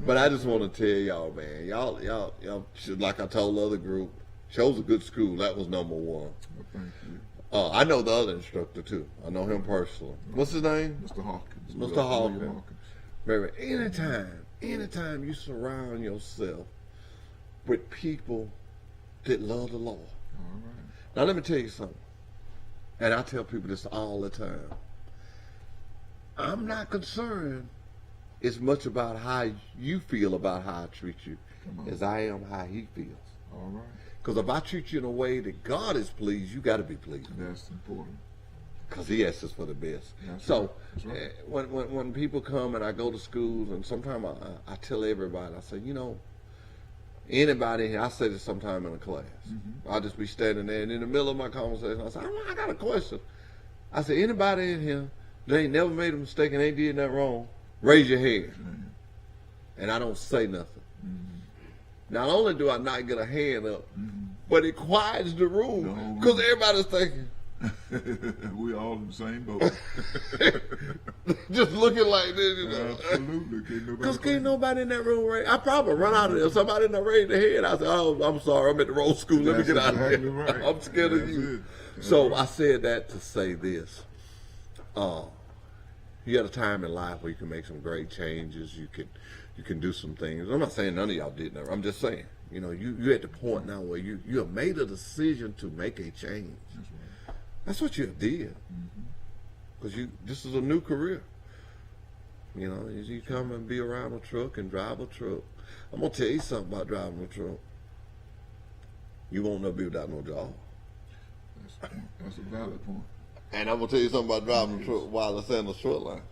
But I just want to tell y'all, man, y'all should, like I told the other group, chose a good school. That was number one. Thank you. I know the other instructor too. I know him personally. What's his name? Mr. Hawkins. Mr. Hawkins. Baby, anytime you surround yourself with people that love the Lord. All right. Now let me tell you something. And I tell people this all the time. I'm not concerned as much about how you feel about how I treat you as I am how he feels. All right. Because if I treat you in a way that God is pleased, you got to be pleased. That's important. Because he asks us for the best. That's So right. when people come and I go to schools, and sometimes I tell everybody, I say, you know, anybody, I say this sometime in a class. I'll just be standing there, and in the middle of my conversation, I say, I got a question. I say, anybody in here that ain't never made a mistake and ain't did nothing wrong, raise your hand. And I don't say nothing. Not only do I not get a hand up, but it quiets the room because everybody's thinking. We all in the same boat. Just looking like this, you know. Absolutely. Because can't nobody in that room raise. I probably run out of there. Somebody in there raised their hand. I said, oh, I'm sorry. I'm at the wrong school. Let me get out of here. Right. I'm scared of you. So I said that to say this. You got a time in life where you can make some great changes. You can do some things. I'm not saying none of y'all did that. I'm just saying, you know, you're at the point now where you have made a decision to make a change. That's right. That's what you did. Because this is a new career. You know, as you come and be around a truck and drive a truck. I'm going to tell you something about driving a truck. You won't never be without no job. That's a valid point. And I'm going to tell you something about driving a truck while it's in the short line.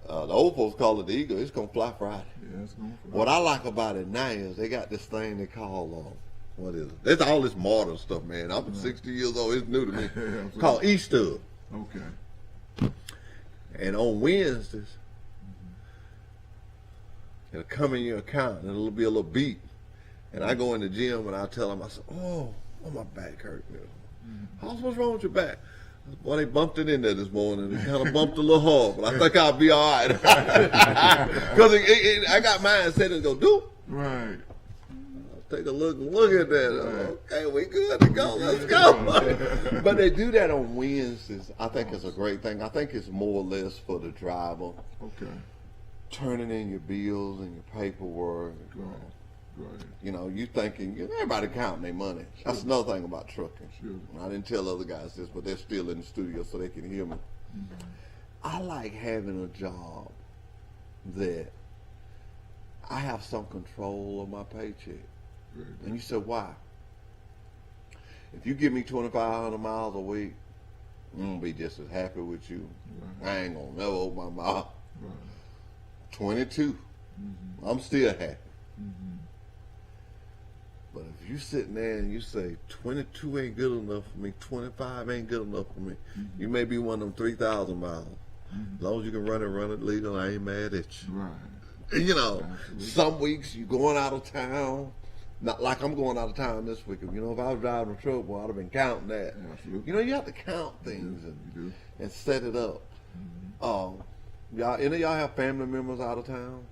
The old folks call it the Eagle. It's going to fly Friday. Yeah, it's going to fly. What I like about it now is they got this thing they call, what is it? There's all this modern stuff, man. I'm 60 years old. It's new to me. Called E-Stub. Okay. And on Wednesdays, it'll come in your account and it'll be a little beat. And I go in the gym and I tell them, I say, oh, my back hurt. What's wrong with your back? Well, they bumped it in there this morning. It kind of bumped a little hard, but I think I'll be all right. Because I got mine set to go, do. Right. Take a look at that. Okay, we good to go. Let's go. But they do that on Wednesdays. I think it's a great thing. I think it's more or less for the driver. Okay. Turning in your bills and your paperwork. Right. You know, you thinking, everybody counting their money. That's another thing about trucking. I didn't tell other guys this, but they're still in the studio so they can hear me. I like having a job that I have some control of my paycheck. And you said, why? If you give me 2,500 miles a week, I'm going to be just as happy with you. I ain't going to never open my mouth. 22, I'm still happy. But if you sitting there and you say 22 ain't good enough for me, 25 ain't good enough for me, you may be one of them 3,000 miles. As long as you can run it legal, I ain't mad at you. Right. You know, some weeks you going out of town. Not like I'm going out of town this week. You know, if I was driving a truck, well, I'd have been counting that. You know, you have to count things and set it up. Any of y'all have family members out of town?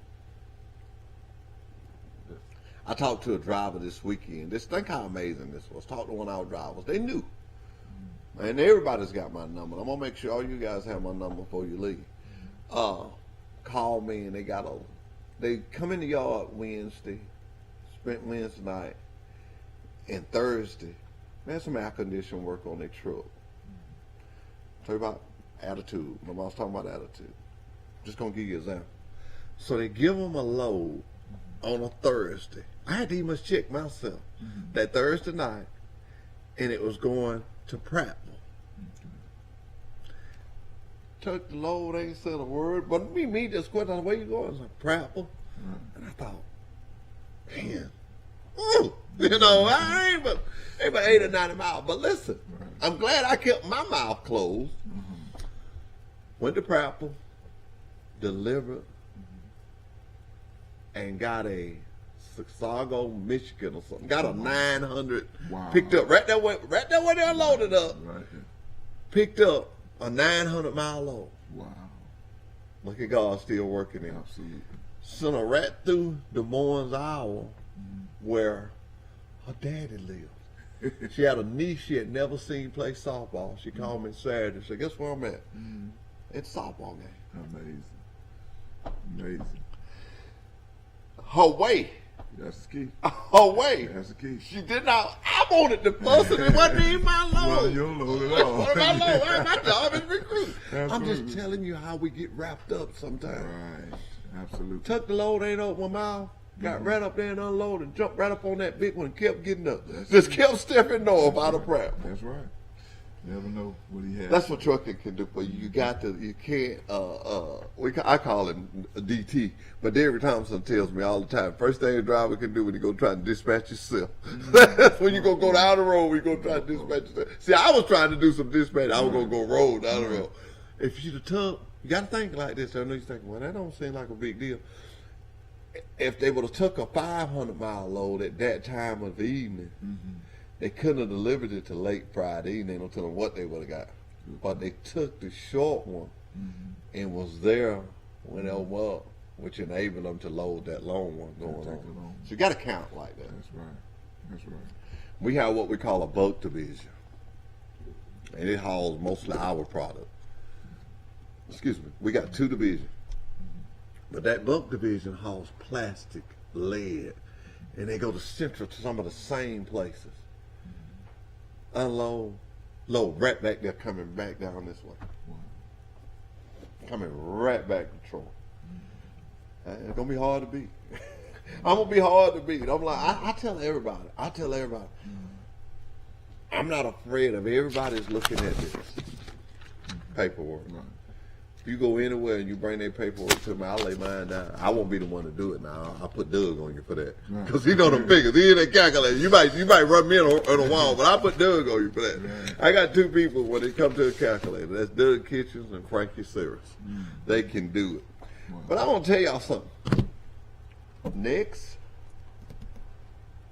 I talked to a driver this weekend. Just think how amazing this was. Talked to one of our drivers. They knew. And everybody's got my number. I'm going to make sure all you guys have my number before you leave. Call me and they come in the yard Wednesday, spent Wednesday night, and Thursday, they had some air conditioning work on their truck. Tell you about attitude. My mom's talking about attitude. Just going to give you an example. So they give them a load on a Thursday. I had to even check myself that Thursday night, and it was going to Prattville. Took the load, ain't said a word. But me just quit. Where you going? I was like, Prapple. And I thought, man, ooh, you know, I ain't but 8 or 90 miles. But listen, I'm glad I kept my mouth closed. Went to Prapple, delivered, and got a Chicago, Michigan or something. Got a 900. Wow. Picked up right there where they unloaded up. Right. Picked up a 900-mile load. Wow. Look at God still working in. Absolutely. Sent her right through Des Moines, Iowa, where her daddy lived. She had a niece she had never seen play softball. She called me Saturday and said, guess where I'm at? It's a softball game. Amazing. Amazing. Her way. That's the key. Her way. That's the key. She did not. I wanted to fuss and it wasn't even my load. Well, your load at all. What my load? My job is recruit. I'm Absolutely. just telling you how we get wrapped up sometimes. Right. Absolutely. Took the load, ain't open my mouth. Got right up there and unloaded, jumped right up on that big one and kept getting up. Just kept stepping north out of prep. That's right. Never know what he has. That's what trucking can do for you. You got to, you can't, I call him a DT, but David Thompson tells me all the time, first thing a driver can do when you go try to dispatch yourself. That's when you go down the road, when you go try to dispatch yourself. See, I was trying to do some dispatch. I was going to go road down the road. If you took, you got to think like this. I know you're thinking, well, that don't seem like a big deal. If they would have took a 500-mile load at that time of the evening, they couldn't have delivered it till late Friday evening. They don't tell them what they would have got. But they took the short one and was there when they were up, which enabled them to load that long one going on. So you got to count like that. That's right. That's right. We have what we call a bulk division, and it hauls mostly our product. Excuse me. We got 2 divisions. But that bulk division hauls plastic, lead, and they go to Central to some of the same places. Unload, load right back there, coming back down this way. Coming right back to Troy. It's gonna be hard to beat. I'm gonna be hard to beat. I'm like, I tell everybody. I'm not afraid of everybody's looking at this paperwork. If you go anywhere and you bring that paperwork to me, I'll lay mine down. I won't be the one to do it now. I'll put Doug on you for that. Because he know the figures. He in that calculator. You might run me on a wall, but I'll put Doug on you for that. I got 2 people when it comes to a calculator. That's Doug Kitchens and Frankie Cyrus. They can do it. But I want to tell y'all something. Next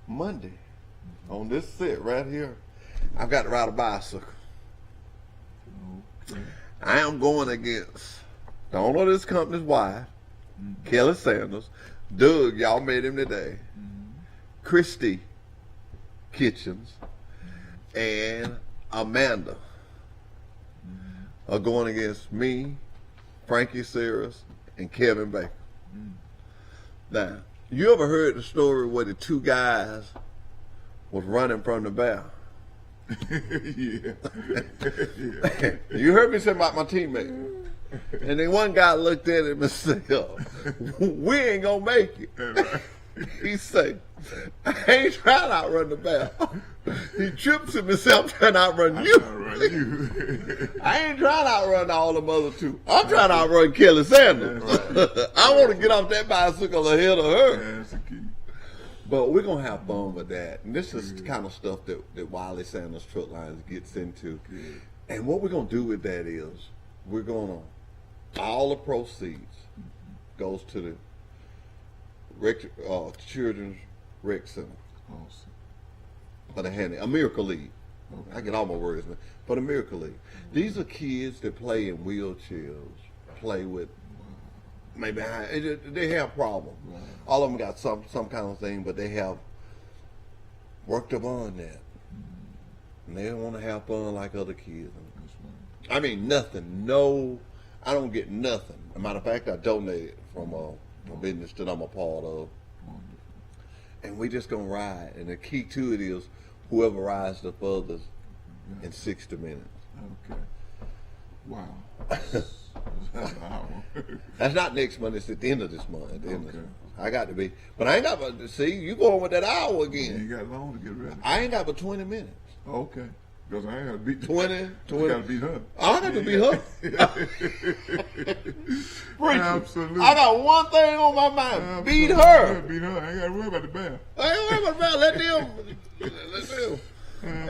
Monday, on this set right here, I've got to ride a bicycle. I am going against the owner of this company's wife, Kelly Sanders. Doug, y'all met him today. Christy Kitchens and Amanda are going against me, Frankie Cyrus, and Kevin Baker. Now, you ever heard the story where the 2 guys was running from the bear? Yeah. You heard me say about my teammate. And then one guy looked at him and said, we ain't gonna make it. He said, I ain't trying to outrun the bear. He trips him and said, I'm trying to outrun you. I ain't trying to outrun all them other 2. I'm trying to outrun Kelly Sanders. I want to get off that bicycle ahead of her. That's the key. But we're going to have fun with that. And this is the kind of stuff that Wiley Sanders Truck Lines gets into. And what we're going to do with that is we're going to, all the proceeds goes to the Children's Rec Center. Awesome. For the handy, a Miracle League. I get all my words, man. For the Miracle League. These are kids that play in wheelchairs, play with, maybe they have problems. All of them got some kind of thing, but they have worked upon that. And they don't want to have fun like other kids. I mean, nothing. No, I don't get nothing. As a matter of fact, I donated from a business that I'm a part of. And we just going to ride. And the key to it is whoever rides the furthest in 60 minutes. Okay. Wow. That's not next month. It's at the end of this month. At the end of this month. I got to be. But I ain't got to see, you going with that hour again. You got long to get ready. I ain't got but 20 minutes. Okay. Because I gotta beat 20. You gotta beat her. I got to beat her. Preacher, Absolutely. I got one thing on my mind. Absolutely. Beat her. Beat her. I ain't gotta worry about the bear. I ain't worried about that. Let them. And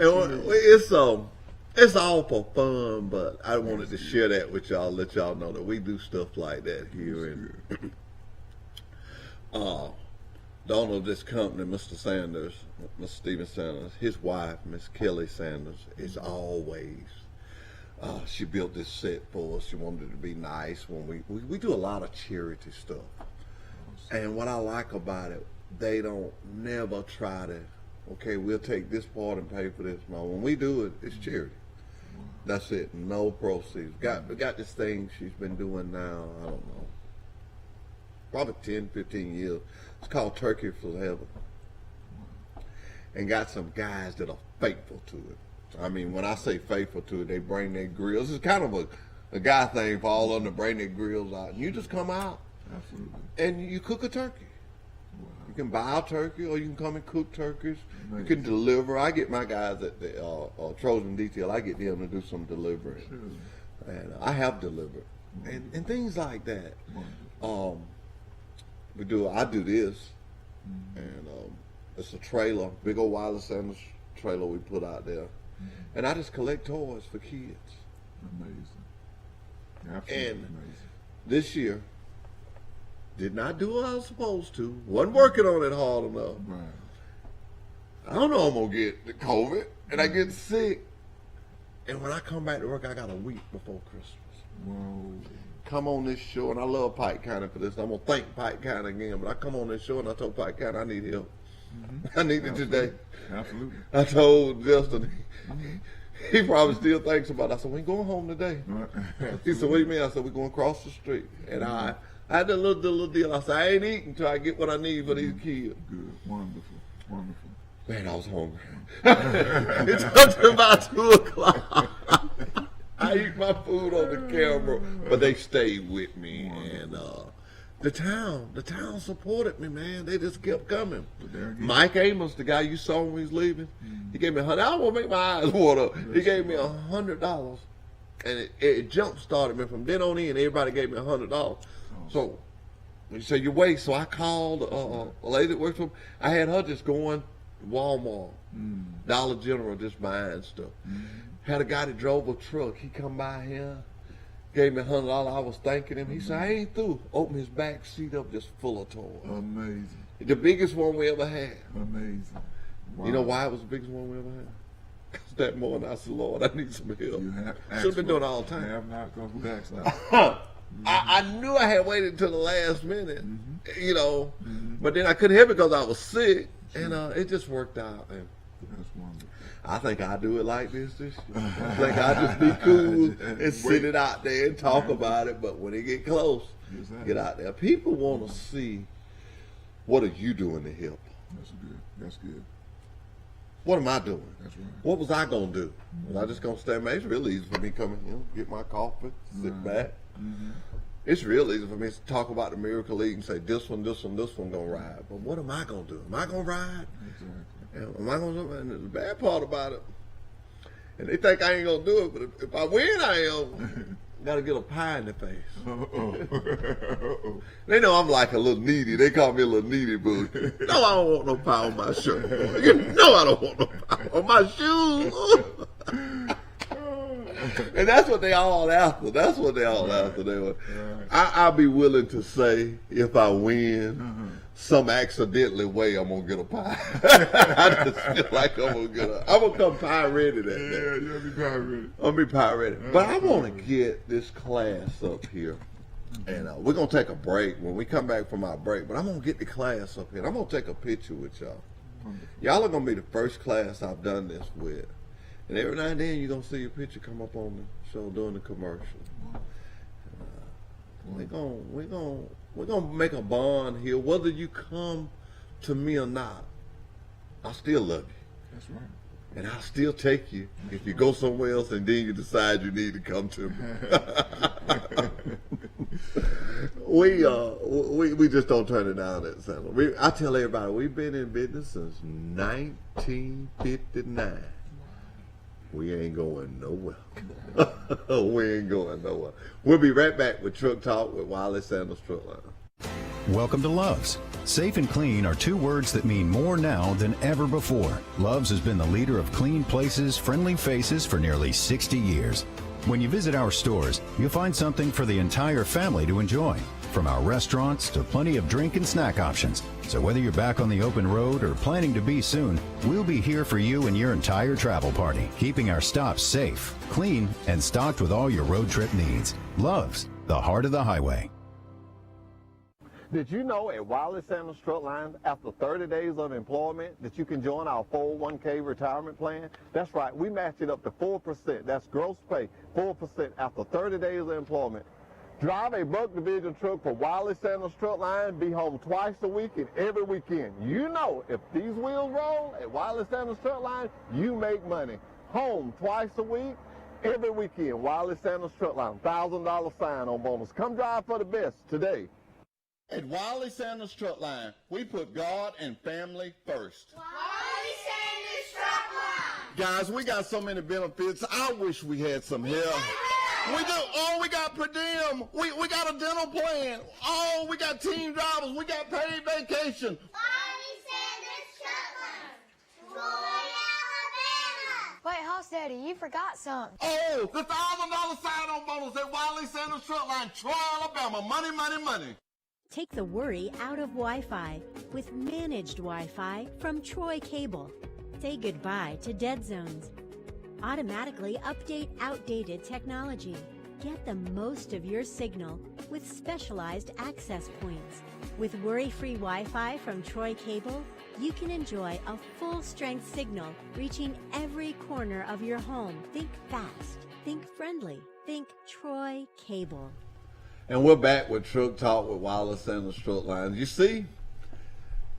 it's all for fun, but I wanted to share that with y'all, let y'all know that we do stuff like that here. And the owner of this company, Mr. Sanders, Mr. Stephen Sanders, his wife, Miss Kelly Sanders, is always, she built this set for us. She wanted it to be nice. When we do a lot of charity stuff. And what I like about it, they don't never try to, okay, we'll take this part and pay for this. No, when we do it, it's charity. That's it. No proceeds. We got this thing she's been doing now, I don't know, probably 10, 15 years. It's called Turkey for Heaven. And got some guys that are faithful to it. I mean, when I say faithful to it, they bring their grills. It's kind of a guy thing for all of them to bring their grills out. And you just come out. Absolutely. And you cook a turkey. You can buy a turkey, or you can come and cook turkeys. Amazing. You can deliver. I get my guys at the Trojan Detail. I get them to do some delivering, and I have delivered, and things like that. I do this, and it's a trailer, big old Wiley Sanders trailer we put out there, and I just collect toys for kids. Amazing. Absolutely and amazing. This year, did not do what I was supposed to. Wasn't working on it hard enough. Right. I don't know I'm going to get the COVID, and I get sick. And when I come back to work, I got a week before Christmas. Whoa. Come on this show, and I love Pike County for this. I'm going to thank Pike County again, but I come on this show, and I told Pike County I need help. I need it today. Absolutely. I told Justin, he probably still thinks about it. I said, we ain't going home today. He said, what do you mean? I said, we're going across the street. And I had a little deal. I said, I ain't eating until I get what I need for these kids. Good. Wonderful. Wonderful. Man, I was hungry. It took about 2 o'clock. I eat my food on the camera, but they stayed with me. And the town supported me, man. They just kept coming. Mike Amos, the guy you saw when he was leaving, he gave me $100. I want to make my eyes water up. He gave me $100. And it jump started me from then on in. Everybody gave me $100. So you say you wait. So I called a lady that works for me. I had her just going Walmart, Dollar General, just buying stuff. Had a guy that drove a truck. He come by here, gave me $100. I was thanking him. He said, I ain't through. Opened his back seat up just full of toys. Amazing. The biggest one we ever had. Amazing. Wow. You know why it was the biggest one we ever had? Because that morning I said, Lord, I need some help. You should have been doing it all the time. You have not gone back. I knew I had waited until the last minute, you know, but then I couldn't help it because I was sick, and it just worked out. And that's wonderful. I think I do it like this year. I think I just be cool and sit it out there and talk about it, but when it get close, get out there. People want to see, what are you doing to help? That's good. That's good. What am I doing? That's right. What was I going to do? Was I just going to stand back? It's real easy for me coming here, get my coffee, sit back. It's real easy for me to talk about the Miracle League and say, this one going to ride. But what am I going to do? Am I going to ride? Exactly. Am I going to? And the bad part about it, and they think I ain't going to do it, but if I win, I am. Got to get a pie in the face. They know I'm like a little needy. They call me a little needy boo. No, I don't want no pie on my shirt. You know I don't want no pie on my shoes. And that's what they all after. That's what they all after. I'll be willing to say, if I win, some accidentally way I'm gonna get a pie. I just feel like I'm gonna come pie ready that day. Yeah, you'll be pie ready. I'll be pie ready. But I want to get this class up here, and we're gonna take a break when we come back from our break. But I'm gonna get the class up here. I'm gonna take a picture with y'all. Y'all are gonna be the first class I've done this with. And every now and then you're going to see your picture come up on the show during the commercial. We're gonna make a bond here. Whether you come to me or not, I still love you. That's right. And I'll still take you if you go somewhere else and then you decide you need to come to me. We just don't turn it down at Sandler. I tell everybody, we've been in business since 1959. we ain't going nowhere. We ain't going nowhere. We'll be right back with Truck Talk with Wiley Sanders Truck Line. Welcome to Love's. Safe and clean are two words that mean more now than ever before. Love's has been the leader of clean places, friendly faces for nearly 60 years. When you visit our stores, you'll find something for the entire family to enjoy. From our restaurants to plenty of drink and snack options. So whether you're back on the open road or planning to be soon, we'll be here for you and your entire travel party, keeping our stops safe, clean, and stocked with all your road trip needs. Love's, the heart of the highway. Did you know at Wiley Sanders Truck Line, after 30 days of employment, that you can join our 401k retirement plan? That's right, we match it up to 4%. That's gross pay, 4% after 30 days of employment. Drive a Buck Division truck for Wiley Sanders Truck Line, be home twice a week and every weekend. You know, if these wheels roll at Wiley Sanders Truck Line, you make money. Home twice a week, every weekend. Wiley Sanders Truck Line, $1,000 sign-on bonus. Come drive for the best today. At Wiley Sanders Truck Line, we put God and family first. Wiley Sanders Truck Line. Guys, we got so many benefits. I wish we had some help. We do. Oh, we got per diem. We got a dental plan. Oh, we got team drivers. We got paid vacation. Wiley Sanders Truck Line. Troy, Alabama. Wait, Hoss Daddy, you forgot something. Oh, the $1,000 sign-on bonus at Wiley Sanders Truck Line, Troy, Alabama. Money, money, money. Take the worry out of Wi-Fi with managed Wi-Fi from Troy Cable. Say goodbye to dead zones. Automatically update outdated technology. Get the most of your signal with specialized access points. With worry-free Wi-Fi from Troy Cable, you can enjoy a full-strength signal reaching every corner of your home. Think fast, think friendly, think Troy Cable. And we're back with Truck Talk with Wiley Sanders Truck Lines. You see,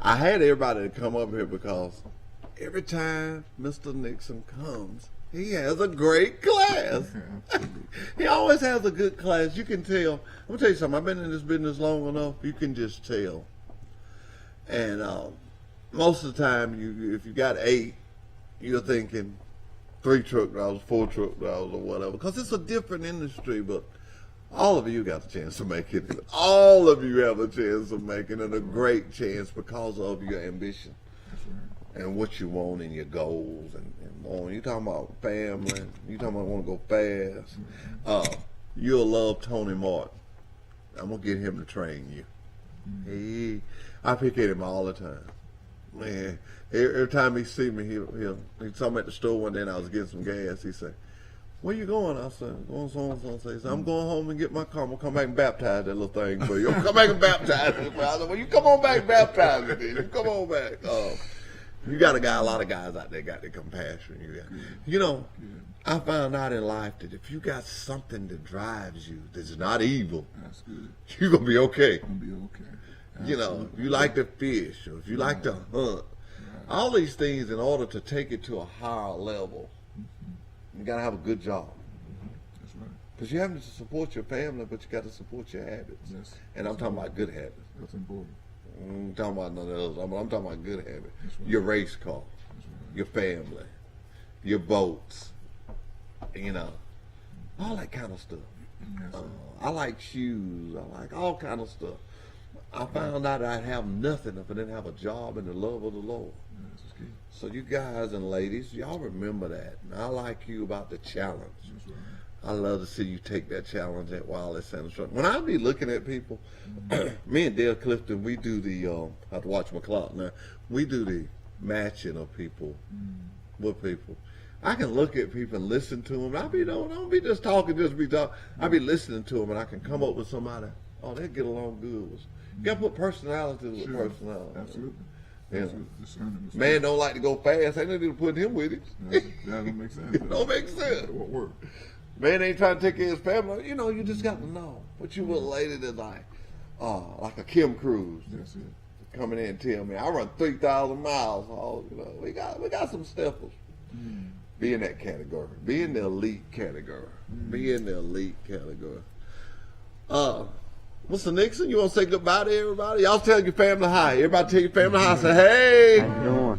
I had everybody to come up here because every time Mr. Nixon comes, he has a great class. He always has a good class. You can tell. I'm going to tell you something. I've been in this business long enough. You can just tell. And most of the time, if you got 8, you're thinking 3 truck drivers, 4 truck drivers, or whatever. Because it's a different industry, but all of you got a chance to make it. All of you have a chance of making it, a great chance because of your ambition and what you want and your goals and more. You talking about family, you talking about want to go fast. You'll love Tony Martin. I'm going to get him to train you. I pick at him all the time. Man, every time he see me, he saw me at the store one day and I was getting some gas. He said, "Where you going?" I said, "Going so." He said, "I'm going home and get my car. I'm going to come back and baptize that little thing for you. I'm come back and baptize it." I said, "Well, you come on back and baptize it then. You come on back." You got a lot of guys out there got the compassion. You know, I found out in life that if you got something that drives you that's not evil, that's good. You're going to be okay. Gonna be okay. You know, if you like to fish or if you like to hunt, all these things in order to take it to a higher level, you got to have a good job. That's right. Because you have to support your family, but you got to support your habits. Yes. And I'm talking about good habits. That's important. I'm talking about none of those. I'm talking about good habits. Right. Your race car, your family, your boats, you know, all that kind of stuff. I like shoes. I like all kind of stuff. I found out I'd have nothing if I didn't have a job and the love of the Lord. So you guys and ladies, y'all remember that. And I like you about the challenge. I love to see you take that challenge at Wiley Sanders Truck. When I be looking at people, me and Dale Clifton, we do the, I have to watch my clock now, we do the matching of people with people. I can look at people and listen to them. I don't be just talking, I be listening to them and I can come up with somebody, oh, they get along good with. You got to put personality with personality. Absolutely. Yeah. Man don't like to go fast. Ain't no need to put him with it. That don't make sense. It don't make sense. It won't work. Man ain't trying to take care of his family. You know, you just got to know. But you with a lady that's like a Kim Cruz. That's it. Coming in and tell me, I run 3,000 miles. Oh, you know, we got some steppers. Be in that category. Be in the elite category. Be in the elite category. Mr. Nixon, you want to say goodbye to everybody? Y'all tell your family hi. Everybody tell your family hi. Say, hey,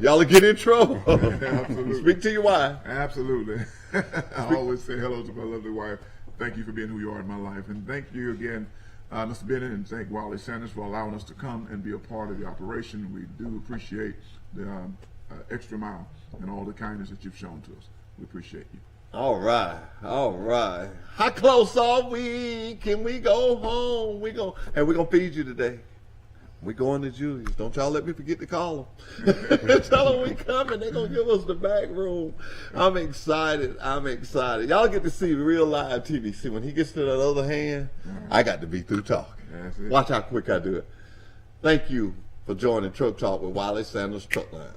y'all are getting in trouble. Absolutely. Speak to your wife. Absolutely. I always say hello to my lovely wife. Thank you for being who you are in my life. And thank you again, Mr. Bennett, and thank Wiley Sanders for allowing us to come and be a part of the operation. We do appreciate the extra mile and all the kindness that you've shown to us. We appreciate you. All right. All right. How close are we? Can we go home? We're going to feed you today. We're going to Julius. Don't y'all let me forget to call them. Tell them we coming. They're going to give us the back room. I'm excited. I'm excited. Y'all get to see real live TV. See, when he gets to that other hand, I got to be through talking. Watch how quick I do it. Thank you for joining Truck Talk with Wiley Sanders Truck Line.